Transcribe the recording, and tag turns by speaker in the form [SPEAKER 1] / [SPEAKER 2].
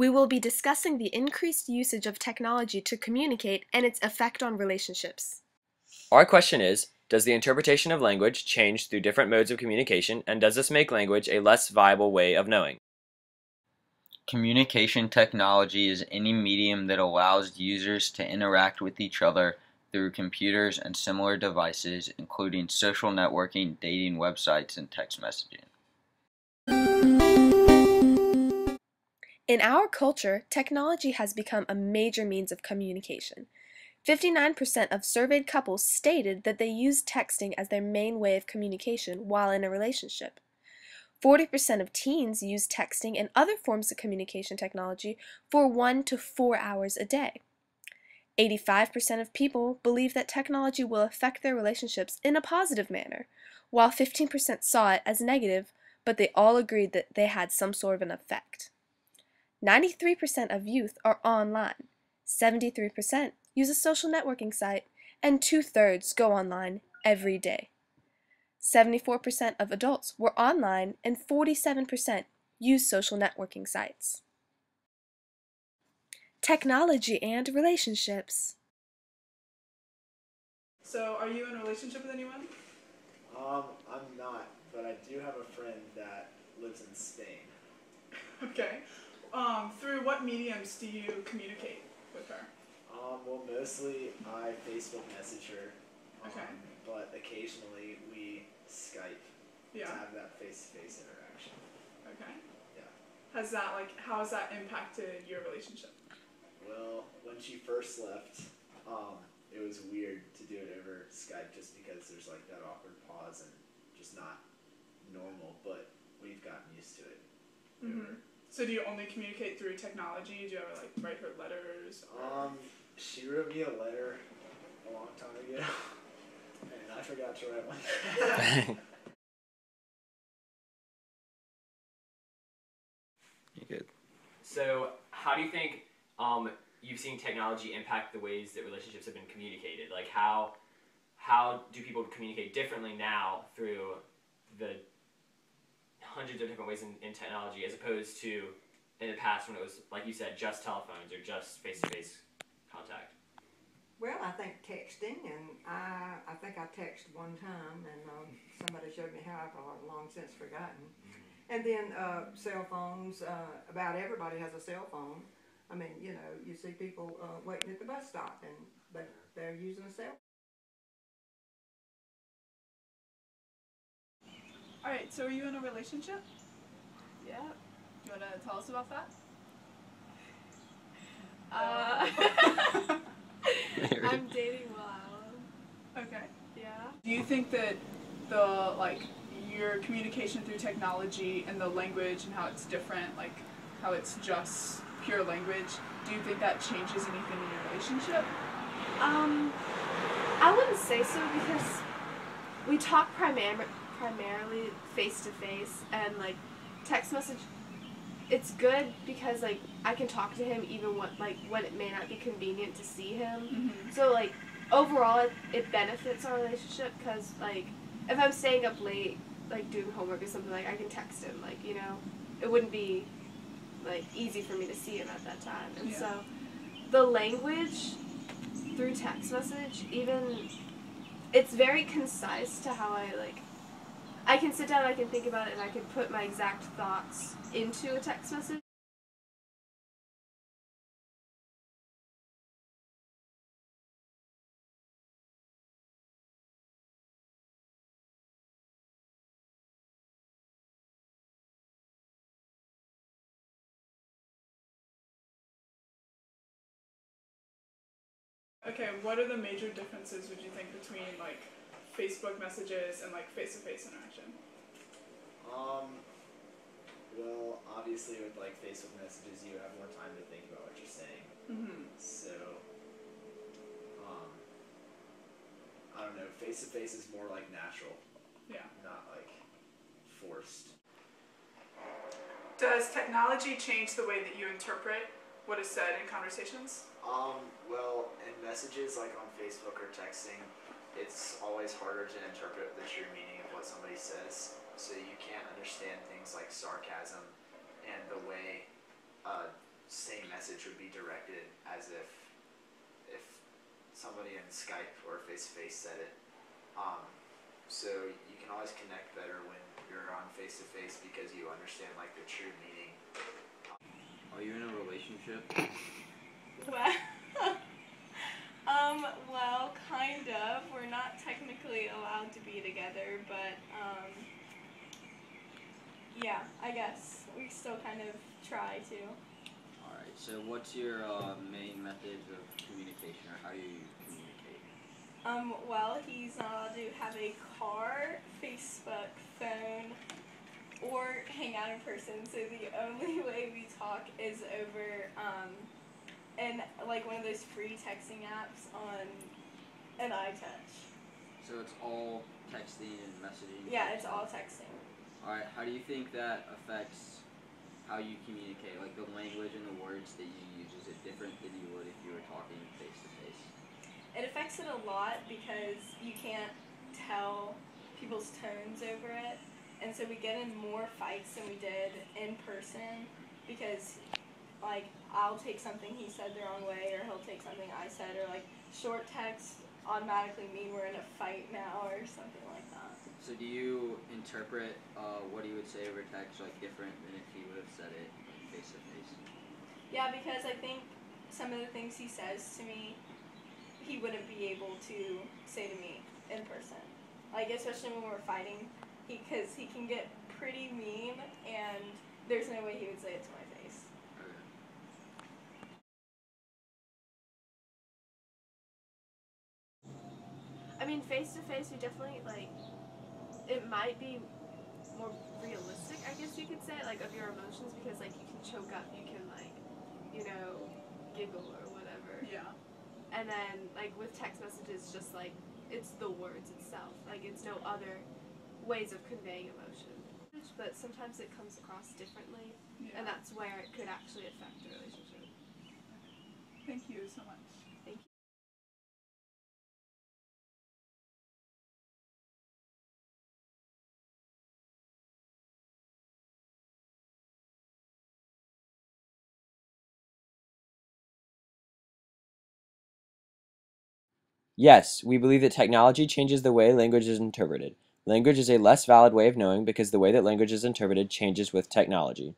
[SPEAKER 1] We will be discussing the increased usage of technology to communicate and its effect on relationships.
[SPEAKER 2] Our question is, does the interpretation of language change through different modes of communication, and does this make language a less viable way of knowing?
[SPEAKER 3] Communication technology is any medium that allows users to interact with each other through computers and similar devices, including social networking, dating websites, and text messaging.
[SPEAKER 1] In our culture, technology has become a major means of communication. 59% of surveyed couples stated that they use texting as their main way of communication while in a relationship. 40% of teens use texting and other forms of communication technology for 1 to 4 hours a day. 85% of people believe that technology will affect their relationships in a positive manner, while 15% saw it as negative, but they all agreed that they had some sort of an effect. 93% of youth are online, 73% use a social networking site, and 2/3 go online every day. 74% of adults were online and 47% use social networking sites. Technology and relationships.
[SPEAKER 4] So, are you in a relationship with anyone?
[SPEAKER 5] I'm not, but I do have a friend that lives in Spain.
[SPEAKER 4] Okay. Through what mediums do you communicate with her?
[SPEAKER 5] Well, mostly I Facebook message her.
[SPEAKER 4] Okay.
[SPEAKER 5] But occasionally we Skype to
[SPEAKER 4] Yeah.
[SPEAKER 5] have that face-to-face interaction.
[SPEAKER 4] Okay.
[SPEAKER 5] Yeah.
[SPEAKER 4] How has that impacted your relationship?
[SPEAKER 5] Well, when she first left, it was weird to do it over Skype just because there's like that awkward pause and just not normal, but we've gotten used to it.
[SPEAKER 4] Mm-hmm. So do you only communicate through technology? Do you ever like write her letters?
[SPEAKER 5] She wrote me a letter a long time ago, and I forgot to write one.
[SPEAKER 2] You're good.
[SPEAKER 6] So, how do you think you've seen technology impact the ways that relationships have been communicated? Like, how do people communicate differently now through the hundreds of different ways in technology as opposed to in the past when it was, like you said, just telephones or just face-to-face contact?
[SPEAKER 7] Well, I think texting, and I think I texted one time, and somebody showed me how I've long since forgotten. And then cell phones, about everybody has a cell phone. I mean, you know, you see people waiting at the bus stop, and they're using a cell phone.
[SPEAKER 4] Alright, so are you in a relationship?
[SPEAKER 8] Yeah.
[SPEAKER 4] Do you want to tell us about that?
[SPEAKER 8] I'm dating Will Allen.
[SPEAKER 4] Okay.
[SPEAKER 8] Yeah.
[SPEAKER 4] Do you think that your communication through technology and the language and how it's different, like how it's just pure language, do you think that changes anything in your relationship?
[SPEAKER 8] I wouldn't say so because we talk primarily face to face, and like text message, it's good because like I can talk to him even when it may not be convenient to see him.
[SPEAKER 4] Mm-hmm.
[SPEAKER 8] So like overall it benefits our relationship because like if I'm staying up late like doing homework or something, like I can text him, like, you know, it wouldn't be like easy for me to see him at that time. And
[SPEAKER 4] Yeah.
[SPEAKER 8] so the language through text message, even it's very concise to how I can sit down, I can think about it, and I can put my exact thoughts into a text message.
[SPEAKER 4] Okay, what are the major differences, would you think, between like Facebook messages and like face-to-face interaction?
[SPEAKER 5] Well, obviously with like Facebook messages, you have more time to think about what you're saying.
[SPEAKER 4] Mm-hmm.
[SPEAKER 5] So, I don't know. Face-to-face is more like natural.
[SPEAKER 4] Yeah.
[SPEAKER 5] Not like forced.
[SPEAKER 4] Does technology change the way that you interpret what is said in conversations?
[SPEAKER 5] Well, in messages like on Facebook or texting, it's always harder to interpret the true meaning of what somebody says. So you can't understand things like sarcasm and the way same message would be directed as if somebody in Skype or face to face said it. So you can always connect better when you're on face to face because you understand like the true meaning.
[SPEAKER 3] Are you in a relationship?
[SPEAKER 9] Well, well, kind of. We're not technically allowed to be together, but, yeah, I guess. We still kind of try to.
[SPEAKER 3] Alright, so what's your main methods of communication, or how do you communicate?
[SPEAKER 9] Well, he's not allowed to have a car, Facebook, phone, or hang out in person, so the only way we talk is over, and like one of those free texting apps on an iTouch.
[SPEAKER 3] So it's all texting and messaging?
[SPEAKER 9] Yeah, it's all texting.
[SPEAKER 3] Alright, how do you think that affects how you communicate? Like the language and the words that you use, is it different than you would if you were talking face to face?
[SPEAKER 9] It affects it a lot because you can't tell people's tones over it, and so we get in more fights than we did in person because, like, I'll take something he said the wrong way, or he'll take something I said, or like short text automatically mean we're in a fight now or something like that.
[SPEAKER 3] So do you interpret what he would say over text like different than if he would have said it like face to face?
[SPEAKER 9] Yeah, because I think some of the things he says to me, he wouldn't be able to say to me in person. Like, especially when we're fighting, because he can get pretty mean, and there's no way he would say it to my face.
[SPEAKER 3] Okay.
[SPEAKER 8] I mean, face to face, you definitely, like, it might be more realistic, I guess you could say, like, of your emotions, because, like, you can choke up, you can, like, you know, giggle or whatever.
[SPEAKER 4] Yeah.
[SPEAKER 8] And then, like, with text messages, just, like, it's the words itself. Like, it's no other ways of conveying emotion. But sometimes it comes across differently,
[SPEAKER 4] Yeah.
[SPEAKER 8] and that's where it could actually affect the relationship.
[SPEAKER 4] Thank you so much.
[SPEAKER 8] Thank you.
[SPEAKER 2] Yes, we believe that technology changes the way language is interpreted. Language is a less valid way of knowing because the way that language is interpreted changes with technology.